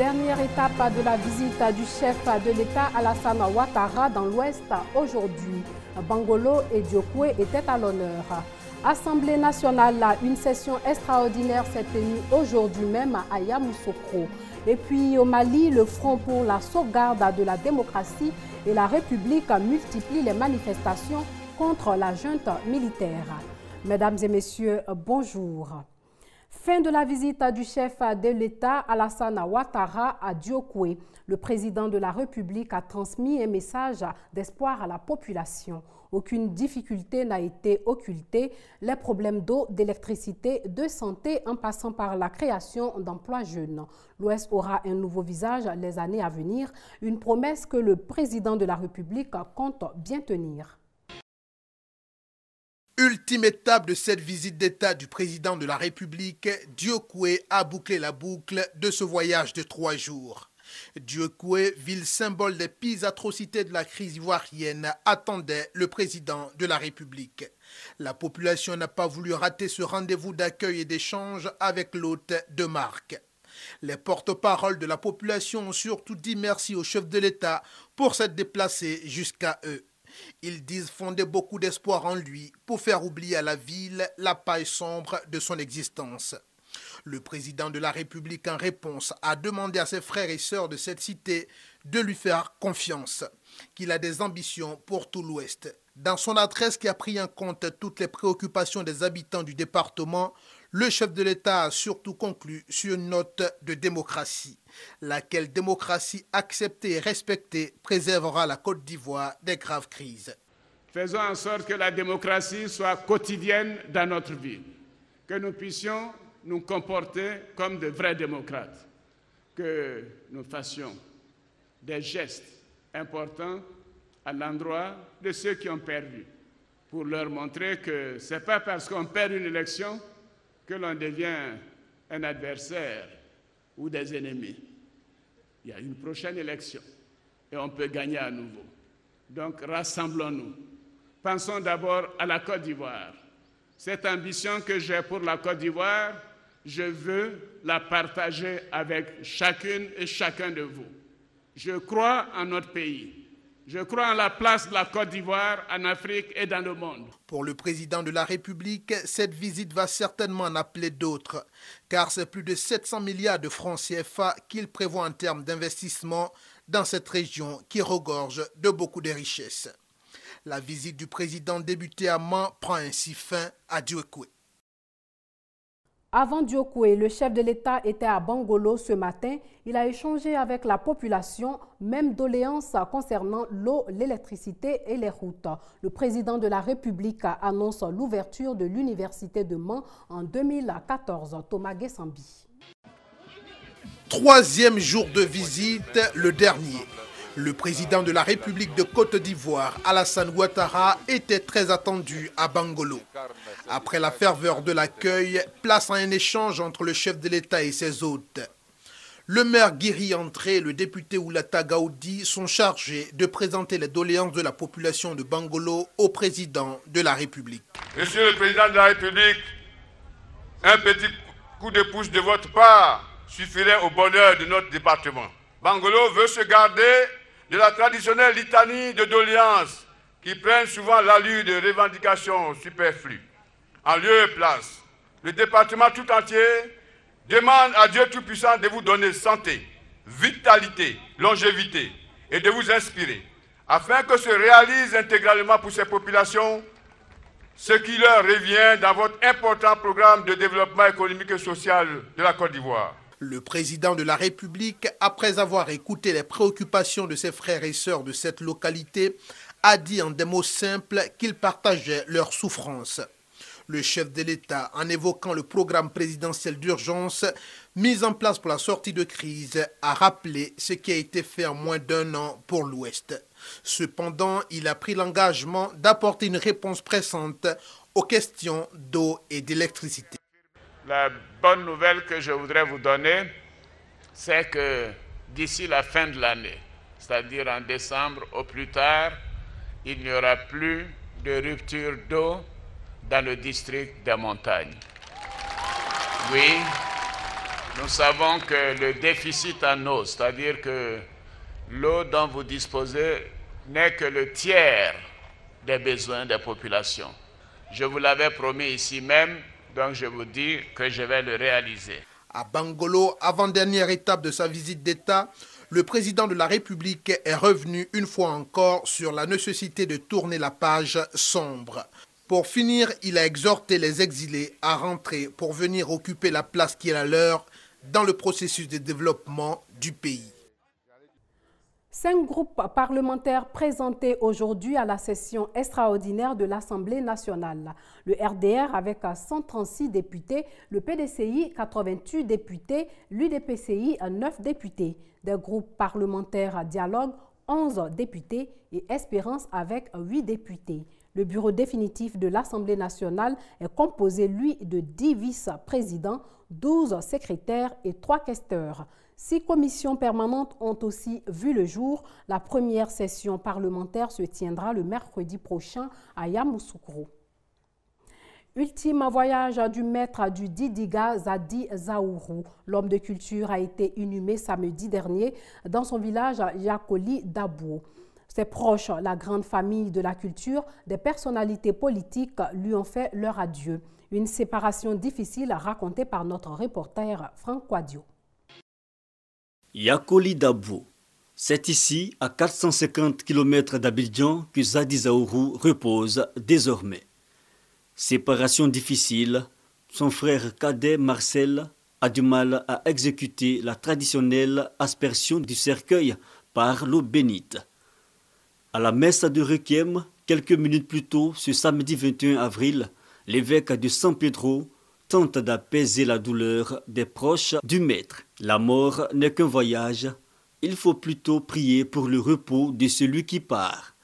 Dernière étape de la visite du chef de l'État Alassane Ouattara dans l'Ouest aujourd'hui. Bangolo et Diokwe étaient à l'honneur. Assemblée nationale, une session extraordinaire s'est tenue aujourd'hui même à Yamoussoukro. Et puis au Mali, le Front pour la sauvegarde de la démocratie et la République multiplie les manifestations contre la junte militaire. Mesdames et messieurs, bonjour. Fin de la visite du chef de l'État Alassane Ouattara à Diokwe. Le président de la République a transmis un message d'espoir à la population. Aucune difficulté n'a été occultée. Les problèmes d'eau, d'électricité, de santé en passant par la création d'emplois jeunes. L'Ouest aura un nouveau visage les années à venir, une promesse que le président de la République compte bien tenir. Ultime étape de cette visite d'État du président de la République, Diokwe a bouclé la boucle de ce voyage de 3 jours. Diokwe, ville symbole des pires atrocités de la crise ivoirienne, attendait le président de la République. La population n'a pas voulu rater ce rendez-vous d'accueil et d'échange avec l'hôte de marque. Les porte-paroles de la population ont surtout dit merci au chef de l'État pour s'être déplacé jusqu'à eux. Ils disent fonder beaucoup d'espoir en lui pour faire oublier à la ville la paille sombre de son existence. Le président de la République, en réponse, a demandé à ses frères et sœurs de cette cité de lui faire confiance, qu'il a des ambitions pour tout l'Ouest. Dans son adresse qui a pris en compte toutes les préoccupations des habitants du département, le chef de l'État a surtout conclu sur une note de démocratie. Laquelle démocratie acceptée et respectée préservera la Côte d'Ivoire des graves crises. Faisons en sorte que la démocratie soit quotidienne dans notre vie, que nous puissions nous comporter comme de vrais démocrates, que nous fassions des gestes importants à l'endroit de ceux qui ont perdu, pour leur montrer que ce n'est pas parce qu'on perd une élection que l'on devient un adversaire ou des ennemis. Il y a une prochaine élection et on peut gagner à nouveau. Donc rassemblons-nous. Pensons d'abord à la Côte d'Ivoire. Cette ambition que j'ai pour la Côte d'Ivoire, je veux la partager avec chacune et chacun de vous. Je crois en notre pays. Je crois en la place de la Côte d'Ivoire en Afrique et dans le monde. Pour le président de la République, cette visite va certainement en appeler d'autres, car c'est plus de 700 milliards de francs CFA qu'il prévoit en termes d'investissement dans cette région qui regorge de beaucoup de richesses. La visite du président débutée à Mans prend ainsi fin à Diokwe. Avant Diokwe, le chef de l'État était à Bangolo ce matin. Il a échangé avec la population, même doléances concernant l'eau, l'électricité et les routes. Le président de la République annonce l'ouverture de l'université de Mans en 2014. Thomas Guessambi. 3e jour de visite, le dernier. Le président de la République de Côte d'Ivoire, Alassane Ouattara, était très attendu à Bangolo. Après la ferveur de l'accueil, place à un échange entre le chef de l'État et ses hôtes. Le maire Guiri Entré et le député Oulata Gaoudi sont chargés de présenter les doléances de la population de Bangolo au président de la République. Monsieur le président de la République, un petit coup de pouce de votre part suffirait au bonheur de notre département. Bangolo veut se garder de la traditionnelle litanie de doléances qui prennent souvent l'allure de revendications superflues. En lieu et place, le département tout entier demande à Dieu Tout-Puissant de vous donner santé, vitalité, longévité et de vous inspirer, afin que se réalise intégralement pour ces populations ce qui leur revient dans votre important programme de développement économique et social de la Côte d'Ivoire. Le président de la République, après avoir écouté les préoccupations de ses frères et sœurs de cette localité, a dit en des mots simples qu'il partageait leurs souffrances. Le chef de l'État, en évoquant le programme présidentiel d'urgence mis en place pour la sortie de crise, a rappelé ce qui a été fait en moins d'1 an pour l'Ouest. Cependant, il a pris l'engagement d'apporter une réponse pressante aux questions d'eau et d'électricité. La bonne nouvelle que je voudrais vous donner, c'est que d'ici la fin de l'année, c'est-à-dire en décembre au plus tard, il n'y aura plus de rupture d'eau dans le district des montagnes. Oui, Nous savons que le déficit en eau, c'est-à-dire que l'eau dont vous disposez n'est que le tiers des besoins des populations. Je vous l'avais promis ici même, donc je vous dis que je vais le réaliser. À Bangolo, avant-dernière étape de sa visite d'État, le président de la République est revenu une fois encore sur la nécessité de tourner la page sombre. Pour finir, il a exhorté les exilés à rentrer pour venir occuper la place qui est la leur dans le processus de développement du pays. 5 groupes parlementaires présentés aujourd'hui à la session extraordinaire de l'Assemblée nationale. Le RDR avec 136 députés, le PDCI 88 députés, l'UDPCI 9 députés. Des groupes parlementaires Dialogue 11 députés et Espérance avec 8 députés. Le bureau définitif de l'Assemblée nationale est composé, lui, de 10 vice-présidents, 12 secrétaires et 3 questeurs. 6 commissions permanentes ont aussi vu le jour. La première session parlementaire se tiendra le mercredi prochain à Yamoussoukro. Ultime voyage du maître du Didiga Zadi Zaourou. L'homme de culture a été inhumé samedi dernier dans son village Yakoli Dabou. Ses proches, la grande famille de la culture, des personnalités politiques lui ont fait leur adieu. Une séparation difficile racontée par notre reporter Franck Quadio. Yakoli Dabou. C'est ici, à 450 km d'Abidjan, que Zadi Zaourou repose désormais. Séparation difficile, son frère cadet Marcel a du mal à exécuter la traditionnelle aspersion du cercueil par l'eau bénite. À la messe de Requiem, quelques minutes plus tôt, ce samedi 21 avril, l'évêque de San Pedro tente d'apaiser la douleur des proches du maître. La mort n'est qu'un voyage, il faut plutôt prier pour le repos de celui qui part.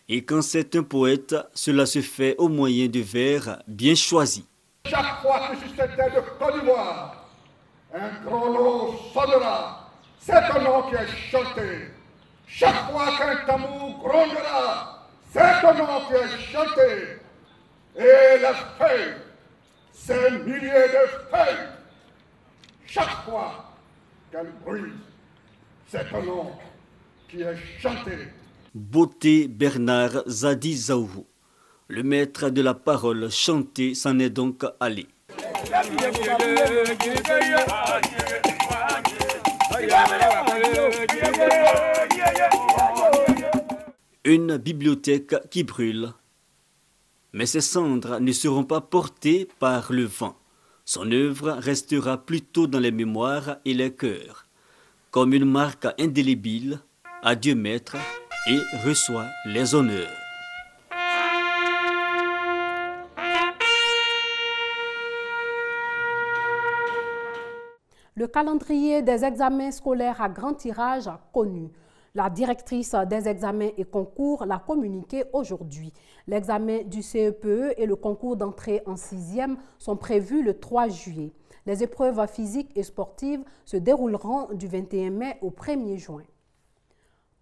Et quand c'est un poète, cela se fait au moyen de vers bien choisis. Chaque fois que sur cette terre de Côte d'Ivoire, un grand nom sonnera, c'est un nom qui est chanté. Chaque fois qu'un tambour grondera, c'est un nom qui est chanté. Et les feuilles, ces milliers de feuilles, chaque fois qu'elles brisent, c'est un nom qui est chanté. Beauté Bernard Zadi Zaourou. Le maître de la parole chantée s'en est donc allé. Une bibliothèque qui brûle. Mais ses cendres ne seront pas portées par le vent. Son œuvre restera plutôt dans les mémoires et les cœurs. Comme une marque indélébile, adieu maître, et reçoit les honneurs. Le calendrier des examens scolaires à grand tirage connu. La directrice des examens et concours l'a communiqué aujourd'hui. L'examen du CEPE et le concours d'entrée en 6e sont prévus le 3 juillet. Les épreuves physiques et sportives se dérouleront du 21 mai au 1er juin.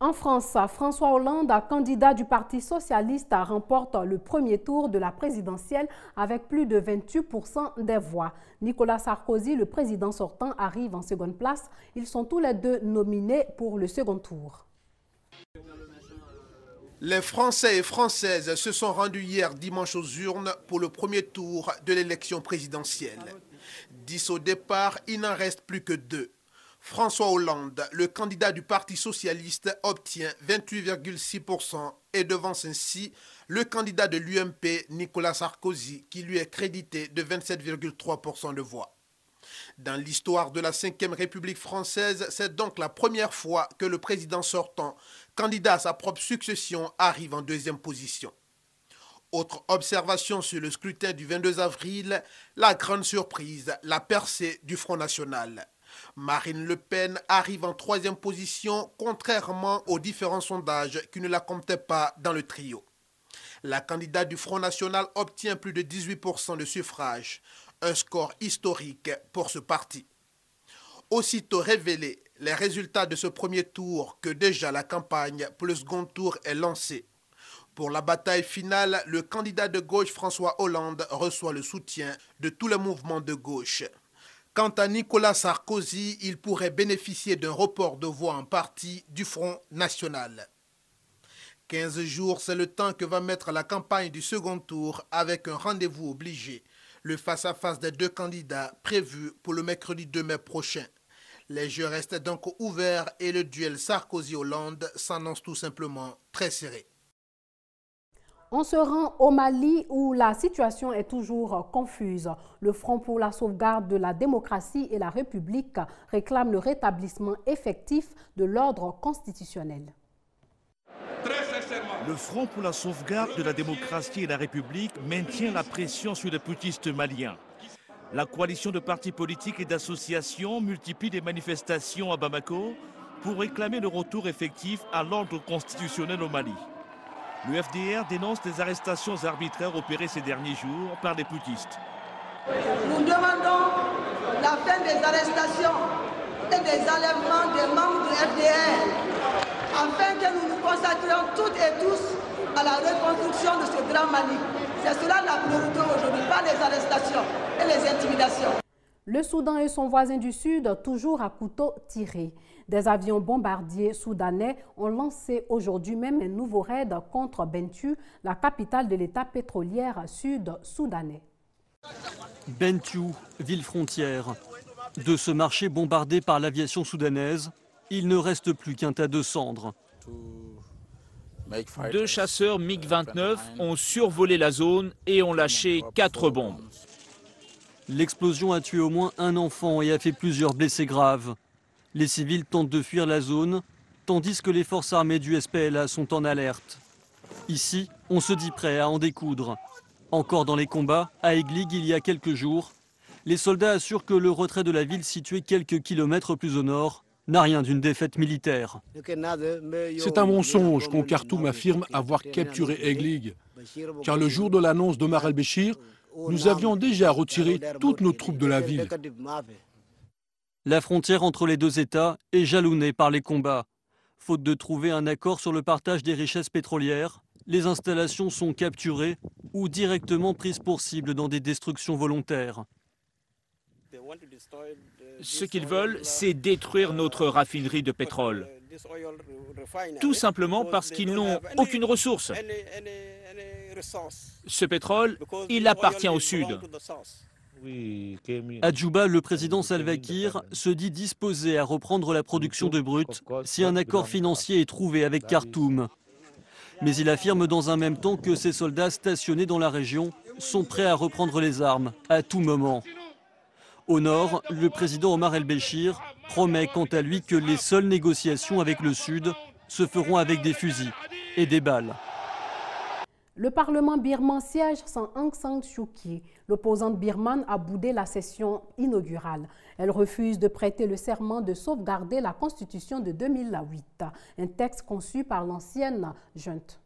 En France, François Hollande, candidat du Parti socialiste, remporte le premier tour de la présidentielle avec plus de 28% des voix. Nicolas Sarkozy, le président sortant, arrive en seconde place. Ils sont tous les deux nominés pour le second tour. Les Français et Françaises se sont rendus hier dimanche aux urnes pour le premier tour de l'élection présidentielle. 10 au départ, il n'en reste plus que 2. François Hollande, le candidat du Parti socialiste, obtient 28,6% et devance ainsi le candidat de l'UMP, Nicolas Sarkozy, qui lui est crédité de 27,3% de voix. Dans l'histoire de la 5e République française, c'est donc la première fois que le président sortant, candidat à sa propre succession, arrive en deuxième position. Autre observation sur le scrutin du 22 avril, la grande surprise, la percée du Front National. Marine Le Pen arrive en 3e position, contrairement aux différents sondages qui ne la comptaient pas dans le trio. La candidate du Front National obtient plus de 18% de suffrages, un score historique pour ce parti. Aussitôt révélés les résultats de ce premier tour que déjà la campagne pour le second tour est lancée. Pour la bataille finale, le candidat de gauche François Hollande reçoit le soutien de tous les mouvements de gauche. Quant à Nicolas Sarkozy, il pourrait bénéficier d'un report de voix en partie du Front National. 15 jours, c'est le temps que va mettre la campagne du second tour avec un rendez-vous obligé, le face-à-face des deux candidats prévu pour le mercredi 2 mai prochain. Les jeux restent donc ouverts et le duel Sarkozy-Hollande s'annonce tout simplement très serré. On se rend au Mali où la situation est toujours confuse. Le Front pour la sauvegarde de la démocratie et la République réclame le rétablissement effectif de l'ordre constitutionnel. Le Front pour la sauvegarde de la démocratie et la République maintient la pression sur les putschistes maliens. La coalition de partis politiques et d'associations multiplie des manifestations à Bamako pour réclamer le retour effectif à l'ordre constitutionnel au Mali. Le FDR dénonce des arrestations arbitraires opérées ces derniers jours par les putschistes. Nous demandons la fin des arrestations et des enlèvements des membres du FDR afin que nous nous concentrions toutes et tous à la reconstruction de ce grand Mali. C'est cela la priorité aujourd'hui, pas les arrestations et les intimidations. Le Soudan et son voisin du Sud, toujours à couteau tiré. Des avions bombardiers soudanais ont lancé aujourd'hui même un nouveau raid contre Bentiu, la capitale de l'État pétrolière sud-soudanais. Bentiu, ville frontière. De ce marché bombardé par l'aviation soudanaise, il ne reste plus qu'un tas de cendres. 2 chasseurs MiG-29 ont survolé la zone et ont lâché 4 bombes. L'explosion a tué au moins un enfant et a fait plusieurs blessés graves. Les civils tentent de fuir la zone, tandis que les forces armées du SPLA sont en alerte. Ici, on se dit prêt à en découdre. Encore dans les combats, à Eglig il y a quelques jours, les soldats assurent que le retrait de la ville située quelques kilomètres plus au nord n'a rien d'une défaite militaire. C'est un mensonge quand Khartoum affirme avoir capturé Eglig, car le jour de l'annonce d'Omar el-Béchir, nous avions déjà retiré toutes nos troupes de la ville. La frontière entre les deux États est jalonnée par les combats. Faute de trouver un accord sur le partage des richesses pétrolières, les installations sont capturées ou directement prises pour cible dans des destructions volontaires. Ce qu'ils veulent, c'est détruire notre raffinerie de pétrole. Tout simplement parce qu'ils n'ont aucune ressource. Ce pétrole, il appartient au Sud. À Djouba, le président Salva Kiir se dit disposé à reprendre la production de brut si un accord financier est trouvé avec Khartoum. Mais il affirme dans un même temps que ses soldats stationnés dans la région sont prêts à reprendre les armes à tout moment. Au nord, le président Omar el-Béchir promet quant à lui que les seules négociations avec le Sud se feront avec des fusils et des balles. Le Parlement birman siège sans Aung San Suu Kyi. L'opposante birmane a boudé la session inaugurale. Elle refuse de prêter le serment de sauvegarder la Constitution de 2008, un texte conçu par l'ancienne junte.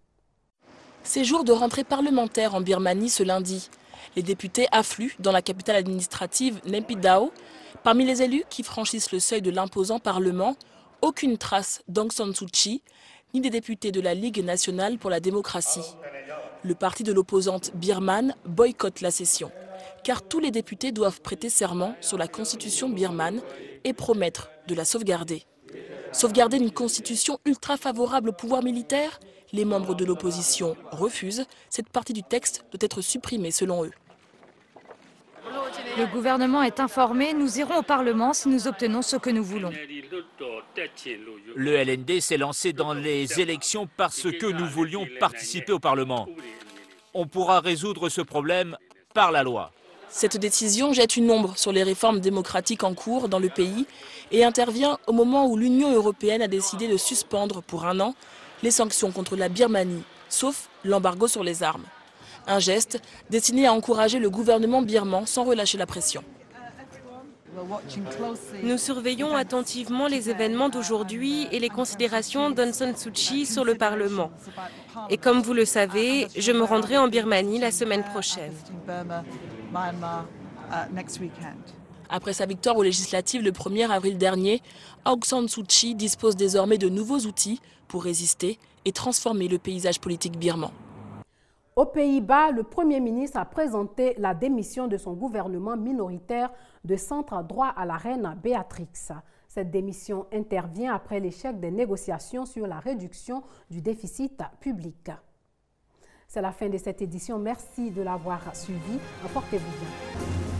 C'est jour de rentrée parlementaire en Birmanie ce lundi. Les députés affluent dans la capitale administrative Naypyidaw. Parmi les élus qui franchissent le seuil de l'imposant Parlement, aucune trace d'Aung San Suu Kyi, ni des députés de la Ligue nationale pour la démocratie. Le parti de l'opposante birmane boycotte la session, car tous les députés doivent prêter serment sur la constitution birmane et promettre de la sauvegarder. Sauvegarder une constitution ultra favorable au pouvoir militaire? Les membres de l'opposition refusent. Cette partie du texte doit être supprimée selon eux. Le gouvernement est informé, nous irons au Parlement si nous obtenons ce que nous voulons. Le LND s'est lancé dans les élections parce que nous voulions participer au Parlement. On pourra résoudre ce problème par la loi. Cette décision jette une ombre sur les réformes démocratiques en cours dans le pays et intervient au moment où l'Union européenne a décidé de suspendre pour 1 an les sanctions contre la Birmanie, sauf l'embargo sur les armes. Un geste destiné à encourager le gouvernement birman sans relâcher la pression. Nous surveillons attentivement les événements d'aujourd'hui et les considérations d'Aung San Suu Kyi sur le Parlement. Et comme vous le savez, je me rendrai en Birmanie la semaine prochaine. Après sa victoire aux législatives le 1er avril dernier, Aung San Suu Kyi dispose désormais de nouveaux outils pour résister et transformer le paysage politique birman. Aux Pays-Bas, le Premier ministre a présenté la démission de son gouvernement minoritaire de centre droit à la reine Béatrix. Cette démission intervient après l'échec des négociations sur la réduction du déficit public. C'est la fin de cette édition. Merci de l'avoir suivi. Portez-vous bien.